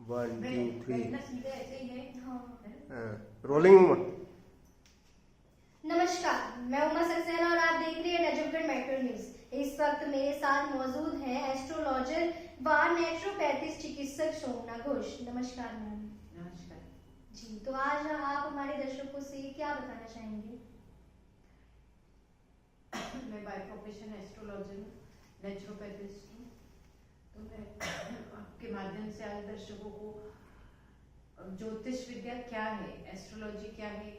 1 2 3 सीधे ऐसे ही है। रोलिंग। नमस्कार, मैं उमा सक्सेना और आप देख रहे हैं नजफगढ़ मेट्रो न्यूज। इस वक्त मेरे साथ मौजूद हैं एस्ट्रोलॉजर व नेचुरोपैथिस्ट चिकित्सक शोभना घोष। नमस्कार मैम। नमस्कार जी, तो आज आप हमारे दर्शकों से क्या बताना चाहेंगे? मैं बाय प्रोफेशन एस्ट्रोलॉजर हूँ, नेचुरोपैथिस्ट हूँ। तो मैं आपके माध्यम से आज दर्शकों को ज्योतिष विद्या क्या है, एस्ट्रोलॉजी क्या है,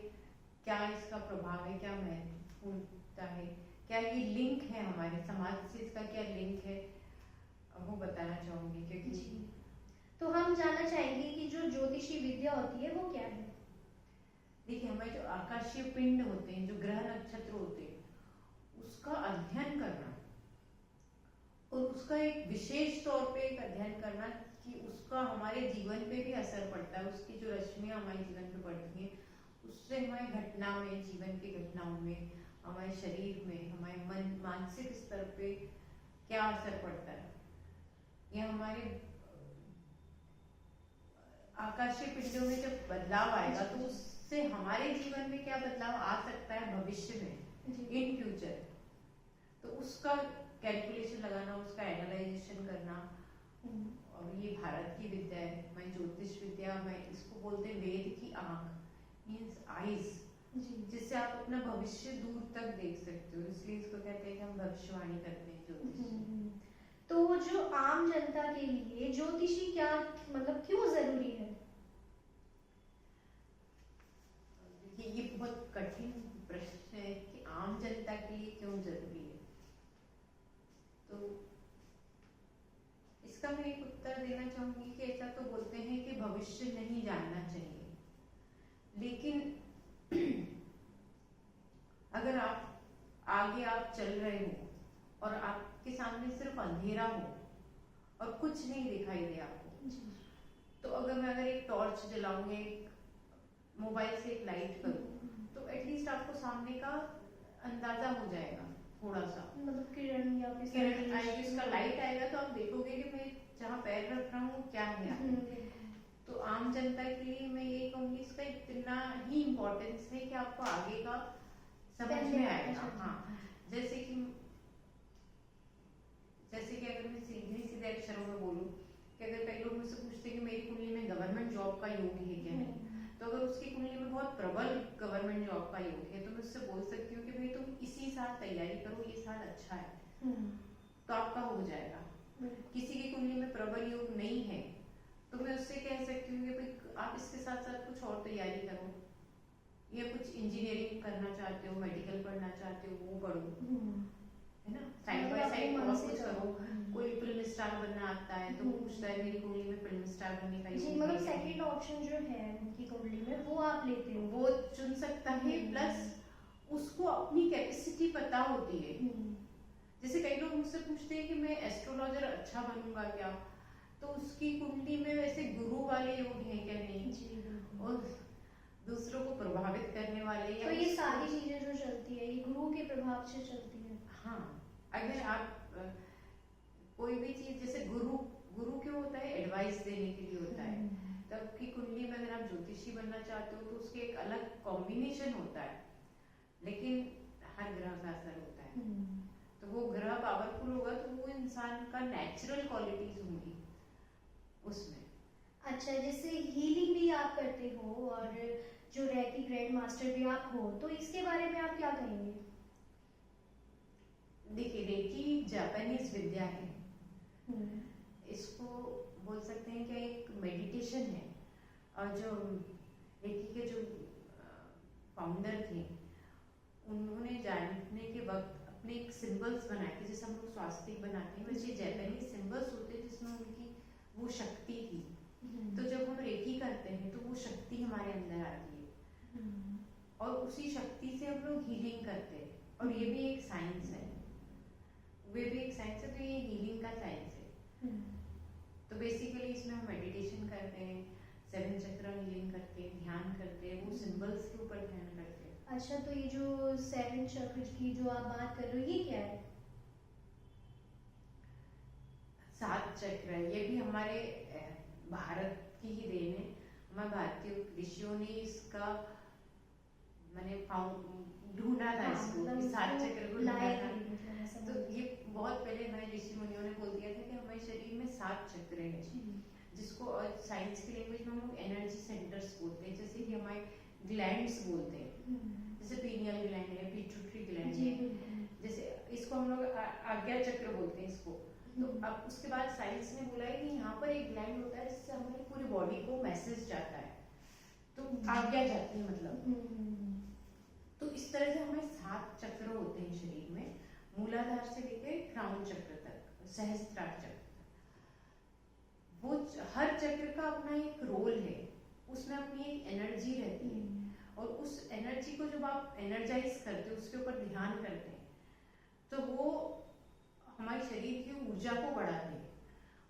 क्या इसका प्रभाव है, क्या महत्वपूर्णता है, क्या ये लिंक है हमारे समाज से, इसका क्या लिंक है, वो बताना चाहूंगी। क्योंकि जी, तो हम जानना चाहेंगे कि जो ज्योतिषी विद्या होती है वो क्या है? देखिए, हमारे जो आकाशीय पिंड होते हैं, जो ग्रह नक्षत्र होते हैं, उसका अध्ययन करना और उसका एक विशेष तौर पे एक अध्ययन करना कि उसका हमारे जीवन पे भी असर पड़ता है, उसकी जो रश्मियां हमारे जीवन पे पड़ती हैं, उससे हमारे घटना में, जीवन की घटनाओं में, हमारे शरीर में, हमारे मन मानसिक स्तर पे क्या असर पड़ता है, ये हमारे आकाशीय पिंडों में जब बदलाव आएगा तो उससे हमारे जीवन में क्या बदलाव आ सकता है भविष्य में, इन फ्यूचर। तो उसका कैलकुलेशन लगाना, उसका एनालाइजेशन करना, और ये भारत की विद्या है। मैं ज्योतिष विद्या, मैं इसको बोलते हैं वेद की आंख, मीन्स आईज, जिससे आप अपना भविष्य दूर तक देख सकते हो। इसलिए इसको कहते हैं कि हम भविष्यवाणी करते हैं ज्योतिष। तो जो आम जनता के लिए ज्योतिषी क्या मतलब क्यों जरूरी है? ये बहुत कठिन प्रश्न है कि आम जनता के लिए क्यों जरूरी है। तो इसका मैं एक उत्तर देना चाहूंगी कि ऐसा तो बोलते हैं कि भविष्य नहीं जानना चाहिए, लेकिन अगर आप आगे आप चल रहे हो और आपके सामने सिर्फ अंधेरा हो और कुछ नहीं दिखाई दे आपको, तो अगर एक टॉर्च जलाऊंगी, एक मोबाइल से एक लाइट करूं, तो एटलीस्ट आपको सामने का अंदाजा हो जाएगा थोड़ा सा, मतलब किरण या फिर किरण आएगी, उसका लाइट आएगा, तो आप देखोगे कि मैं जहाँ पैर रख रहा हूँ क्या है। तो आम जनता के लिए मैं ये कहूंगी, इसका इतना ही इम्पोर्टेंस है कि आपको आगे का समझ में आएगा। हाँ, जैसे कि अगर मैं सीधे अक्षरों में बोलूं कि अगर कई लोग मुझसे पूछते हैं कि मेरी कुंडली में गवर्नमेंट जॉब का योग है क्या नहीं, तो अगर उसकी कुंडली में बहुत प्रबल गवर्नमेंट जॉब का योग है तो मैं उससे बोल सकती हूँ कि भाई तुम इसी साल तैयारी करो, ये साल अच्छा है, तो आपका हो जाएगा। किसी की कुंडली में प्रबल योग नहीं है तो मैं उससे कह सकती हूँ कि भाई आप इसके साथ साथ कुछ और तैयारी करो, या कुछ इंजीनियरिंग करना चाहते हो, मेडिकल पढ़ना चाहते हो, वो पढ़ो, है ना, साइड बाय साइड और कुछ करो। कोई फिल्म स्टार बनना आता है तो वो पूछता है मेरी कुंडली में फिल्म स्टार बनने का जी, मतलब सेकंड ऑप्शन जो है उनकी कुंडली में वो आप लेते हो, वो चुन सकता है। प्लस उसको अपनी कैपेसिटी पता होती है। जैसे कई लोग मुझसे पूछते हैं कि मैं एस्ट्रोलॉजर अच्छा बनूंगा क्या, तो उसकी कुंडली में वैसे गुरु वाले योग हैं क्या नहीं, और दूसरों को प्रभावित करने वाले, तो ये सारी चीजें जो चलती है ये गुरु के प्रभाव से चलती है। हाँ, अगर आप कोई भी चीज, जैसे गुरु क्यों होता है, एडवाइस देने के लिए होता है। तो आपकी कुंडली में अगर आप ज्योतिषी बनना चाहते हो तो उसके एक अलग कॉम्बिनेशन होता है, लेकिन हर ग्रह का असर होता है। तो वो ग्रह पावरफुल होगा तो वो इंसान का नेचुरल क्वालिटीज होंगी उसमें। अच्छा, जैसे हीलिंग भी आप करते हो और जो रेकी ग्रैंड मास्टर भी आप हो, तो इसके बारे में आप क्या कहेंगे? देखिए, रेकी जापानीज विद्या है, इसको बोल सकते हैं कि एक मेडिटेशन है। और जो रेकी के जो फाउंडर थे, उन्होंने जानने के वक्त अपने एक सिंबल्स बनाए थे, जैसे हम लोग स्वास्तिक बनाते हैं, वैसे जापानीज सिंबल्स होते हैं जिसमें उनकी वो शक्ति थी। तो जब हम रेकी करते हैं तो वो शक्ति हमारे अंदर आती है और उसी शक्ति से हम लोग हीलिंग करते हैं, और ये भी एक साइंस है, वे भी एक साइंस है, तो ये हीलिंग का साइंस है। तो बेसिकली इसमें हम मेडिटेशन करते हैं, 7 चक्र हीलिंग करते हैं, ध्यान करते हैं, वो सिंबल्स के ऊपर ध्यान करते हैं। अच्छा, तो ये जो 7 चक्र की जो आप बात कर रहे हो ये क्या है? 7 चक्र, ये भी हमारे भारत की ही देन है। हमारे भारतीय ऋषियों ने इसका मैंने ढूंढा था इसको, कि सात चक्र को ढूंढा था। तो ये बहुत पहले हमारे ऋषि मुनियों ने बोल दिया था कि हमारे शरीर में 7 चक्र हैं, जिसको साइंस की लैंग्वेज में हम लोग एनर्जी सेंटर्स बोलते हैं। जैसे कि हमारे ग्लैंड्स बोलते हैं, जैसे पीनियल ग्लैंड है, पिट्यूटरी ग्लैंड है, जैसे इसको हम लोग आज्ञा चक्र बोलते हैं इसको। तो अब उसके बाद साइंस ने बोला है कि यहाँ पर एक ग्लैंड होता है जिससे हमारी पूरी बॉडी को मैसेज जाता है, तो आज्ञा जाती है मतलब। तो इस तरह से हमें 7 चक्र होते हैं शरीर में, मूलाधार से लेकर क्राउन चक्र तक, सहस्त्रार चक्र तक। वो हर चक्र का अपना एक रोल है, उसमें अपनी एक एनर्जी रहती है, और उस एनर्जी को जब आप एनर्जाइज करते हो, उसके ऊपर ध्यान करते हैं, तो वो हमारे शरीर की ऊर्जा को बढ़ाते हैं।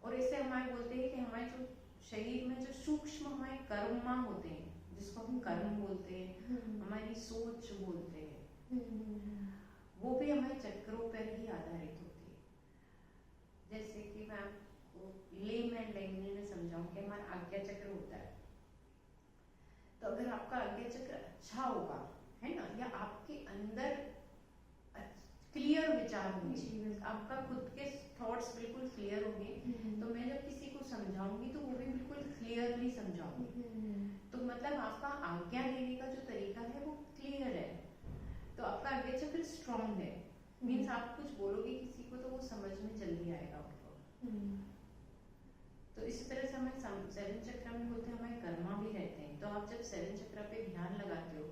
और ऐसे हमारे बोलते हैं कि हमारे जो शरीर में जो सूक्ष्म हमारे कर्मा होते हैं, जिसको हम कर्म बोलते हैं, हमारी सोच बोलते हैं, वो भी हमारे चक्रों पर ही आधारित होती है। जैसे कि मैं आपको लेमैन लैंग्वेज में समझाऊं कि हमारा आज्ञा चक्र होता है, तो अगर आपका आज्ञा चक्र अच्छा होगा, है ना, या आपके अंदर क्लियर विचार होंगे, आपका खुद के थॉट्स बिल्कुल क्लियर होंगे, तो मैं जब किसी को समझाऊंगी तो वो भी बिल्कुल क्लियरली समझाऊंगी। तो मतलब आपका आज्ञा देने का जो तरीका है वो क्लियर है, तो आपका आज्ञा चक्र स्ट्रॉन्ग है। मीन्स आप कुछ बोलोगे किसी को तो वो समझ में जल्दी आएगा आपको। तो इसी तरह से हमें 7 चक्र में बोलते हैं हमारे कर्मा भी रहते हैं। तो आप जब 7 चक्र पे ध्यान लगाते हो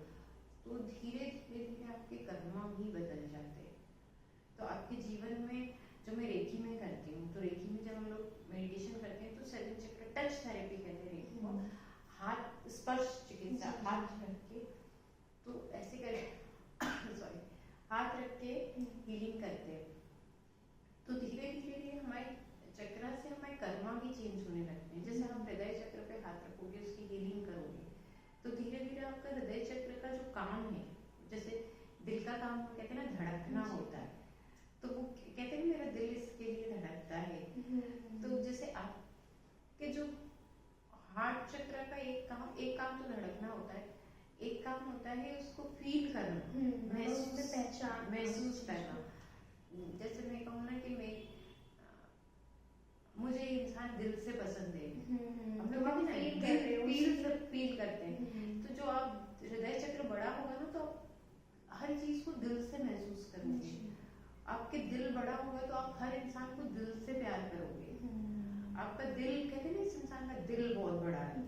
तो धीरे धीरे आपके कर्मा भी बदल जाते हैं। तो आपके जीवन में, जो मैं रेकी में करती हूँ, तो रेकी में जब हम लोग मेडिटेशन करते हैं तो 7 चक्र टच थेरेपी कहते हैं रेकी को, हाथ स्पर्श चिकित्सा, हाथ रख के, तो ऐसे कर सॉरी हाथ रख के हीलिंग करते हैं। तो धीरे धीरे हमारे चक्र से हमारे कर्मा भी चेंज होने लगते हैं। जैसे आप हृदय चक्र पे हाथ रखोगे, उसकी हीलिंग करोगे, तो धीरे धीरे आपका हृदय चक्र का जो काम है, जैसे दिल का काम कहते हैं ना, धड़कना होता है, तो वो कहते हैं मेरा दिल इसके लिए धड़कता है। तो जैसे आपके जो हार्ट चक्र का एक काम तो धड़कना होता है, एक काम होता है उसको फील करना, महसूस करना। जैसे मैं कहूँ ना कि मुझे इंसान दिल से पसंद है, हम लोग फील करते हैं। तो जो आप हृदय चक्र बड़ा होगा ना, तो आप हर चीज को दिल से महसूस करोगे। आपके दिल बड़ा होगा तो आप हर इंसान को दिल से प्यार करोगे। आपका दिल, कहते हैं ना इस इंसान का दिल बहुत बड़ा है,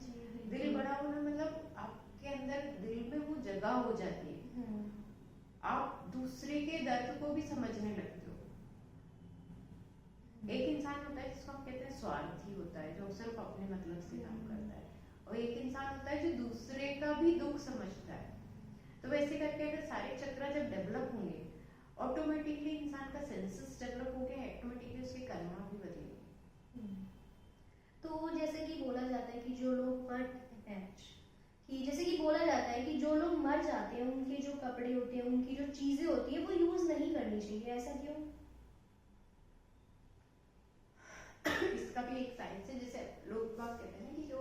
दिल बड़ा होना मतलब आपके अंदर दिल में वो जगह हो जाती है, आप दूसरे के दर्द को भी समझने लगते हो। एक इंसान होता है जिसको हम कहते हैं स्वार्थी होता है, जो सिर्फ अपने मतलब से काम करता है, और एक इंसान होता है जो दूसरे का भी दुख समझता है। तो वैसे करके अगर सारे चक्र जब डेवलप होंगे, ऑटोमेटिकली इंसान का सेंसेस डेवलप हो गया, ऑटोमेटिकली उसके कर्मा भी बदलेंगे। तो जैसे कि बोला जाता है कि जो लोग जैसे कि बोला जाता है कि जो लोग मर जाते हैं, उनके जो कपड़े होते हैं, उनकी जो चीजें होती है, वो यूज नहीं करनी चाहिए, ऐसा क्यों? इसका भी एक साइंस है। जैसे लोग बात कहते हैं कि जो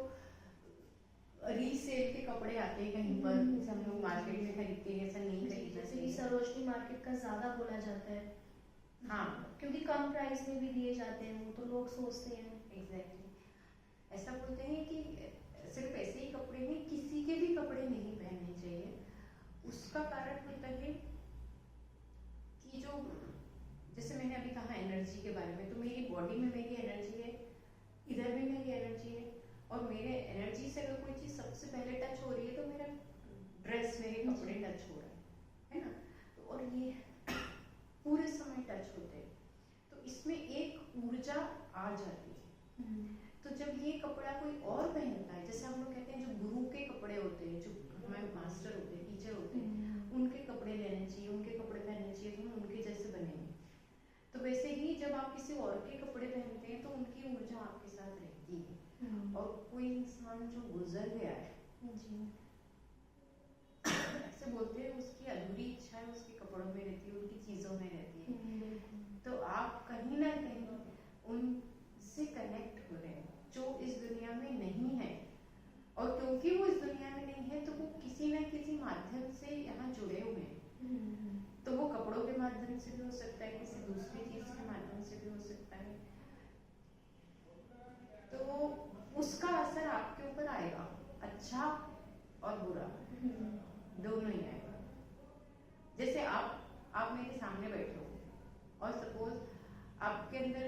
रीसेल के कपड़े आते हैं कहीं पर, जैसे हम लोग मार्केट में खरीदते हैं, ऐसा नहीं खरीदना जैसे कि चाहिए। सरोजनी मार्केट का ज्यादा बोला जाता है, हाँ, क्योंकि कम प्राइस में भी दिए जाते हैं, वो तो लोग सोचते हैं। एग्जैक्टली, ऐसा बोलते हैं कि सिर्फ ऐसे ही कपड़े नहीं, किसी के भी कपड़े नहीं पहनने चाहिए। उसका कारण होता है कि जो, जैसे मैंने अभी कहा एनर्जी के बारे में, तो मेरी बॉडी में मेरी एनर्जी है, इधर भी मेरी एनर्जी है, और मेरे एनर्जी से अगर कोई चीज सबसे पहले टच हो रही है तो मेरा ड्रेस, मेरे कपड़े टच हो रहे हैं ना, तो और ये पूरे समय टच होते हैं, तो इसमें एक ऊर्जा आ जाती है। तो जब ये कपड़ा कोई और पहनता है, जैसे हम लोग कहते हैं जो गुरु के कपड़े होते हैं, जो हमारे मास्टर होते हैं, टीचर होते हैं, उनके कपड़े लेने चाहिए, उनके कपड़े पहनने चाहिए, तो हम उनके जैसे बनेंगे। तो वैसे ही जब आप किसी और के कपड़े पहनते हैं तो उनकी ऊर्जा आपके साथ रहती है। और कोई इंसान जो गुजर गया है, ऐसे बोलते हैं उसकी अधूरी इच्छा है उसके कपड़ों में रहती है, उनकी चीजों में रहती है। तो आप कहीं ना कहीं उनसे कनेक्ट हो रहे हैं, जो इस दुनिया में नहीं है, और क्योंकि वो इस दुनिया में नहीं है तो वो किसी न किसी माध्यम से यहाँ जुड़े हुए हैं। तो वो कपड़ों के माध्यम से भी हो सकता है, किसी दूसरी चीज के माध्यम से भी हो सकता है, तो उसका असर आपके ऊपर आएगा, अच्छा और बुरा दोनों ही आएगा। जैसे आप मेरे सामने बैठे हो और सपोज आपके अंदर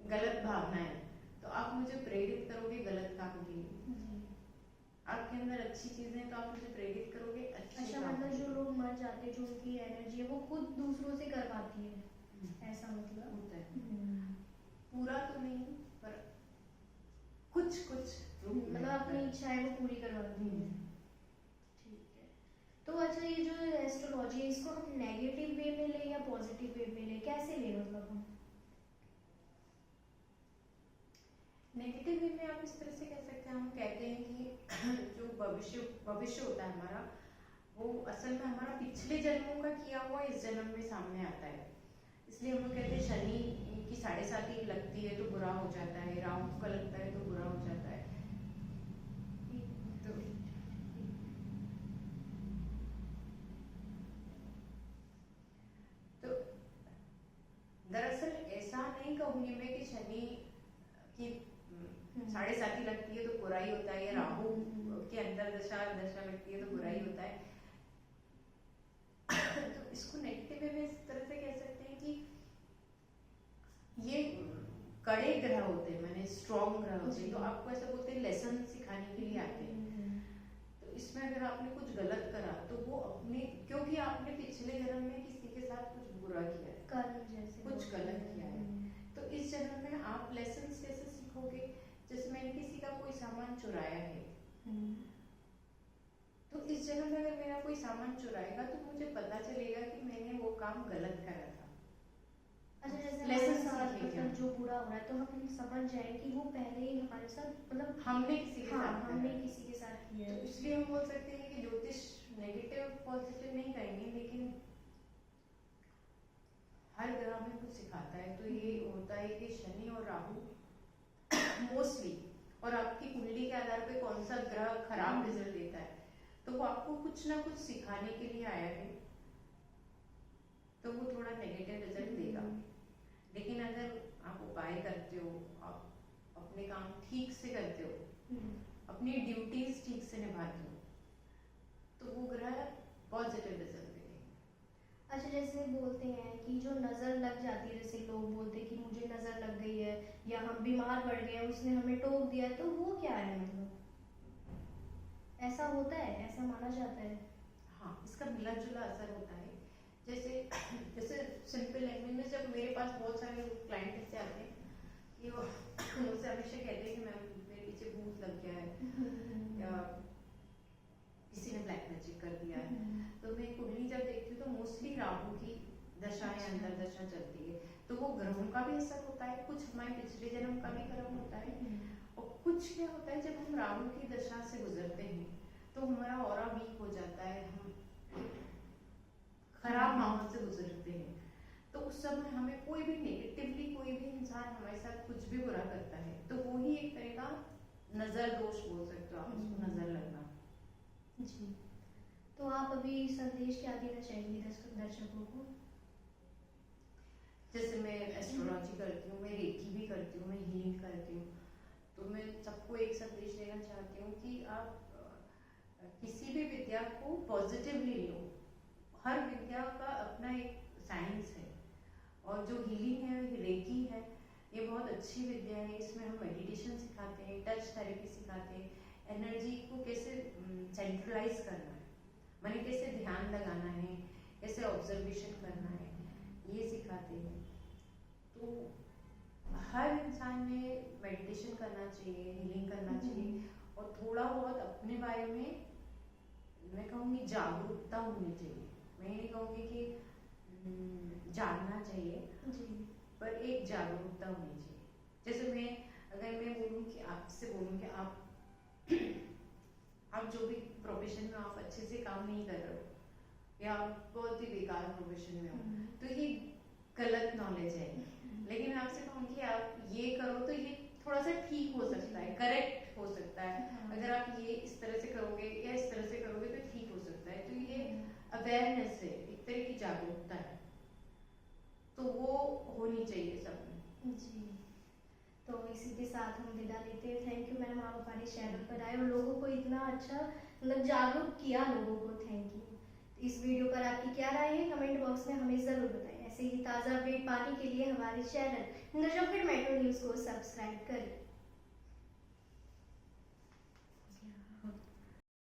गलत भावना है, तो आप मुझे प्रेरित करोगे गलत काम के लिए। आपके अंदर अच्छी चीजें तो आप मुझे प्रेरित करोगे अच्छी अच्छा, काम मतलब के जो लिए। लोग मर जाते हैं, जो उनकी एनर्जी है वो खुद दूसरों से करवाती है, ऐसा मतलब होता है, पूरा तो नहीं पर कुछ कुछ रूप में मतलब अपनी इच्छाएं वो पूरी करवाती है। ठीक है, तो अच्छा ये जो एस्ट्रोलॉजी है इसको हम नेगेटिव वे में ले या पॉजिटिव वे में ले, कैसे ले मतलब हम? नेगेटिव वे में आप इस तरह से कह सकते हैं, हम कहते हैं कि जो भविष्य होता है हमारा, वो असल में हमारा पिछले जन्मों का किया हुआ इस जन्म में सामने आता है। इसलिए हम लोग कहते हैं शनि की 7.5 लगती है तो बुरा हो जाता है, राहु का लगता है तो बुरा हो जाता है। तो दरअसल ऐसा नहीं कहूंगी मैं कि शनि की 7.5 लगती है तो बुरा ही होता है, या राहु के अंदर दशा लगती है तो बुरा ही होता है। तो इसको नेगेटिव वे में इस तरह से कह सकते हैं कि ये कड़े ग्रह होते हैं, माने स्ट्रॉन्ग ग्रह होते हैं, तो आपको ऐसा बोलते हैं लेसन सिखाने के लिए आते हैं। तो इसमें अगर आपने कुछ गलत करा तो वो अपने, क्योंकि आपने पिछले जन्म में किसी के साथ कुछ बुरा किया है, कर्म जैसे कुछ गलत किया है, तो इस जन्म में आप लेसन कैसे सीखोगे? जैसे मैंने किसी का कोई सामान चुराया है, तो इस जन्म में अगर मेरा कोई सामान चुराएगा तो मुझे पता चलेगा कि मैंने वो काम गलत करा था। अच्छा, जैसे लेसन हमारे साथ सीखेंगे मतलब जो बुरा हो रहा है तो हम समझ जाए कि वो पहले ही हमारे साथ मतलब हमने किसी के साथ हमने करा है। किसी के साथ किया तो है। इसलिए हम बोल सकते हैं कि ज्योतिष नेगेटिव पॉजिटिव नहीं कहेंगे, लेकिन हर ग्रह में कुछ सिखाता है। तो ये होता है कि शनि और राहु मोस्टली, और आपकी कुंडली के आधार पे कौन सा ग्रह खराब रिजल्ट देता है, तो वो आपको कुछ ना कुछ सिखाने के लिए आया है, तो वो थोड़ा नेगेटिव रिजल्ट देगा। लेकिन अगर आप उपाय करते हो, आप अपने काम ठीक से करते हो, अपनी ड्यूटीज ठीक से निभाते हो, तो वो ग्रह पॉजिटिव रिजल्ट देंगे। अच्छा, जैसे बोलते हैं कि जो नजर लग जाती है, जैसे लोग बोलते हैं कि मुझे नजर लग गई है या हम बीमार पड़ गए, उसने हमें टोक दिया, तो वो क्या है मतलब? ऐसा होता है, ऐसा माना जाता है? हाँ, इसका मिला जुला असर होता है। जैसे सिंपल लैंग्वेज में, जब मेरे पास बहुत सारे क्लाइंट ऐसे आते हैं कि वो मुझसे हमेशा कहते हैं कि मैम मेरे पीछे भूत लग गया है या किसी ने ब्लैक मैजिक कर दिया है, तो मैं कुंडली जब देखती हूँ तो मोस्टली राहु की दशा या अंदर दशा चलती है, तो वो ग्रहों का भी असर होता है, कुछ हमारे पिछले जन्म का भी कर्म होता है, और कुछ क्या होता है जब हम राहु की दशा से गुजरते हैं तो हमारा ऑरा वीक हो जाता है, हम खराब माहौल से गुजरते हैं, तो उस समय हमें कोई भी नेगेटिवली कोई भी इंसान हमारे साथ कुछ भी बुरा करता है तो वो ही एक तरह का नजर दोष बोल सकते हो आप उसको, नजर लगना। जी, तो आप अभी संदेश क्या देना चाहेंगे दर्शकों को? जैसे मैं एस्ट्रोलॉजी करती हूँ, मैं रेकी भी करती हूँ, मैं हीलिंग करती हूँ, तो मैं सबको एक संदेश देना चाहती हूँ कि आप किसी भी विद्या को पॉजिटिवली लो। हर विद्या का अपना एक साइंस है, और जो हीलिंग है, रेकी है, ये बहुत अच्छी विद्या है। इसमें हम मेडिटेशन सिखाते हैं, टच थेरेपी सिखाते हैं, एनर्जी को कैसे सेंट्रलाइज करना है, माने कैसे ध्यान लगाना है, कैसे ऑब्जर्वेशन करना है, ये सिखाते हैं। तो हर इंसान में मेडिटेशन करना चाहिए, हीलिंग करना चाहिए, और थोड़ा बहुत अपने बारे में मैं कहूँगी जागरूकता होनी चाहिए। मैं नहीं कहूँगी कि जानना चाहिए जी, पर एक जागरूकता होनी चाहिए। जैसे अगर मैं बोलूँ कि आपसे बोलूँ कि आप जो भी प्रोफेशन में आप अच्छे से काम नहीं कर रहे हो या आप बहुत ही बेकार प्रोफेशन में हो, तो ये गलत नॉलेज है। लेकिन मैं आपसे कहूँ कि आप ये करो तो ये थोड़ा सा ठीक हो सकता है, करेक्ट हो सकता है। हाँ। अगर आप ये इस तरह से करोगे या इस तरह से करोगे तो ठीक हो सकता है। तो ये अवेयरनेस है, एक तरह की जागरूकता है, तो वो होनी चाहिए सब में। जी, तो इसी के साथ हम विदा लेते हैं। थैंक यू मैम, आप हमारे चैनल पर आए और लोगों को इतना अच्छा मतलब जागरूक किया लोगों को। Thank you. इस वीडियो पर आपकी क्या राय है कमेंट बॉक्स में हमें ज़रूर बताएं। ऐसे ही ताज़ा अपडेट पाने के लिए हमारे चैनल नजफिर मेट्रो न्यूज़ को सब्सक्राइब करें।